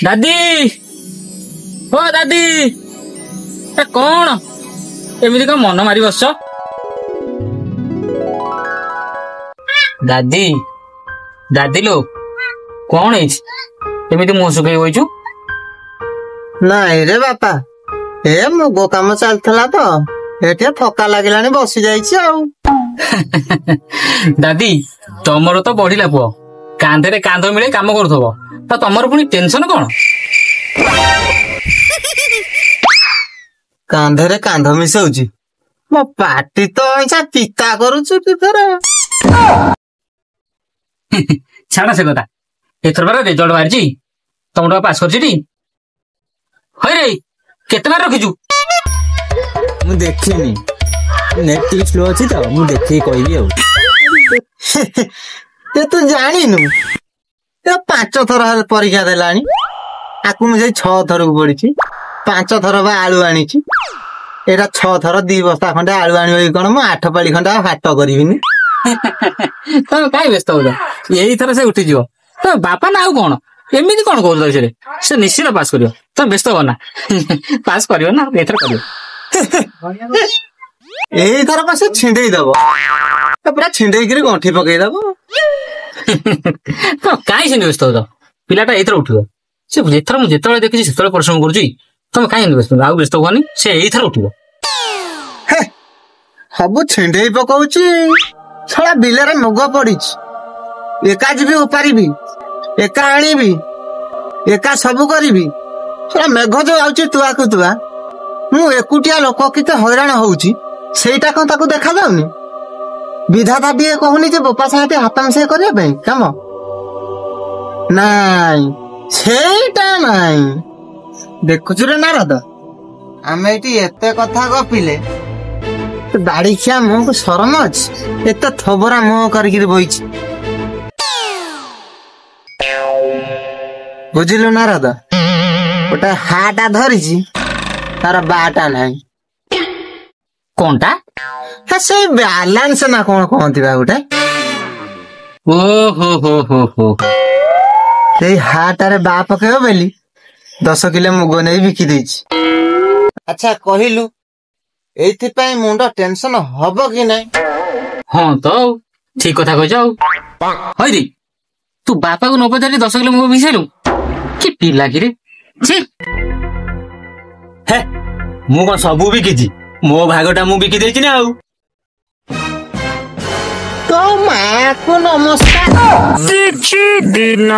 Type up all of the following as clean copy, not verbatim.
दादी ओ दादी ए कौन एमती कौन मन मारी बस दादी दादी लो कौन एमती मुह सुखई बइचु नाई रे बापा ए मुगो काम चलता तो एटे थका लगिलानी बसी जाइछि आउ दादी तमरो तो बढ़िला पुओ कांधे कांध मिले काम करुथबो तो तमरो पुनी टेंशन कौन कांधे कांध मिसाउछि मो पार्टी तो ऐसा पिता करूछु कि फेर छाड़ा से कथा एथर बार रिजल्ट बाहरछि तमरो पास करछि टी हय रे केते बार रखिजु मु देखिनी नेट टिक स्लो अछि त मु देखि कहबी आ ये तू जानिनु ये 5 थर परीक्षा देलानी आकु मुझे 6 थर को पड़ी 5 थर बा आलू आनी एटा 6 थर 2 बस्ता खंडे आलू आनी कोन मु 8 पाली खंडा हाट करिविनी तम काई व्यस्त हो जा यही थर से उठी जिवो तो बापा ना आउ कोन एमिति कोन कहल से निश्चित पास करियो तम व्यस्त हो ना पास करियो ना एथर करियो एही थर पासे छिंडेई दबो तो पूरा छिंडेई करी गंठी पकेई दबो तो काई से व्यस्त हो जा पिलाटा एथर उठियो से एथर मु जेतले देखि सेतले परिश्रम करछि तम काई व्यस्त आउ व्यस्त होनी से एही थर उठियो हबु छिंडेई पकाउछि छला बिलरे मुग पड़िछि एका जीबी उपारिबी एका आनिबी एका सबु करिबी छला मेघ जो आउछि तुआ को तुआ मु एकुटिया लोक किते हैरान होउछि सेटा कोन ताको देखा जाउनी विधाता बिए कहूनी जे बोपा साथे हाथ मिसे करिया पे काम नाई सेटा नाई देखुछु रे नारद आमे एटी एते कथा गपिले दाढ़ी खिया मुह को शरम अछि एते थबरा मुह करके बइछि बुझिलु नारद ओटा हाटा धरिछि तार बाटा नाही कोनटा हा से बैलेंस ना कोन कहंती बा गोटे ओ हो ए हाटारे बा पकेबो बेली 10 किलो मुग नै बिकी देछि अच्छा कहिलु एथि पई मुंडो टेंशन हबो कि नै हां तो ठीक कथा कह जाऊ हई रे तू बापा को न पचारि 10 किलो मुग बिसेलु कि पिला कि रे छी हे मु को सबु बिकिछि मो भागटा मु बिकी देछि ना आउ तो मां को नमस्कार किछि दिन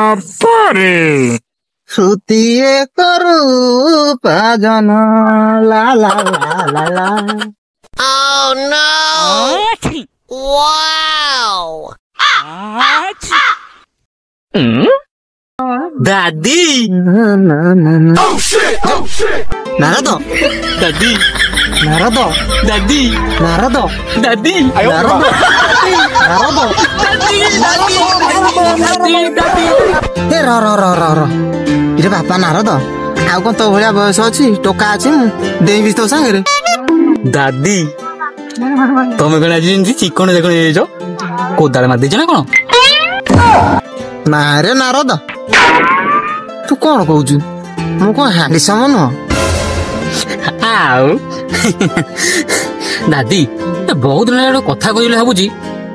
परे सुतिए करू पाजन ला ला ला ला ला Oh no! Wow! दादी नारद दादी नारद दादी नारद दादी नारद ए र र र र र इरे बापा नारद आउ कोन तो भलिया बयस अछि टोका अछि देबी तो संगे दादी तमे कण आज चिकन देखण एजो कोदाळ मार देछ ना कोन ना रे नारद तू कोन कहउछु मु कोन हैंडसम न आउ दादी बहुत दिन कथा कहले भाबुजी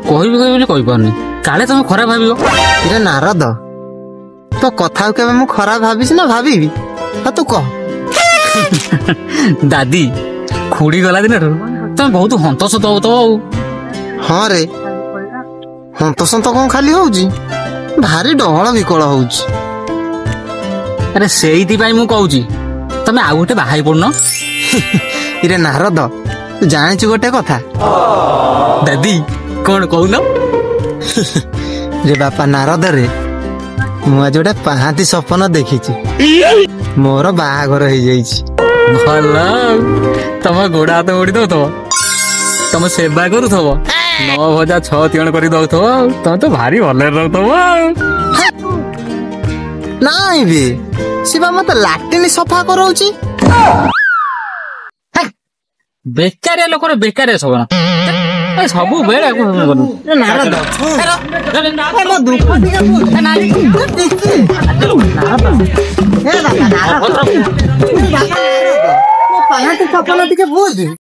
कहबी कहबी कहि पारनी काले तुम खराब भाबियो इरे नारद तो कथा केबे मु खराब भाबिस ना भाबीबी हा तू कह दादी खुड़ी गला दिन तुम बहुत हंतसत हो तो हाँ रे हंतसंत कौन खाली होउची भारी डहळ विकळ होउची अरे सेइथि पई मु कहूची तमे आ गोटे बाहाई पड़न इरे नारद तू जानिछु गोटे कथा दादी कौन कहून रे बापा नारद रे मु आज गोटे पाहाती सपन देखिछि मोर बाहाघर हो जाइछि भल तम गोड़ा हाथ मोड़ी दो तम सेवा करूथब 9 भजा 6 तिण कर दौथब तम तो भारी भल रहुथब नाई बे शिवा मत लाटिन सफा करौची बेकारिया लोक बेकारिया सब सब बेले नारद ବାପା ନାରଦ। ବାପା ନାରଦ। ମୋ ପାହାନ୍ତି ସପନ ଟିକେ ବୁଝ।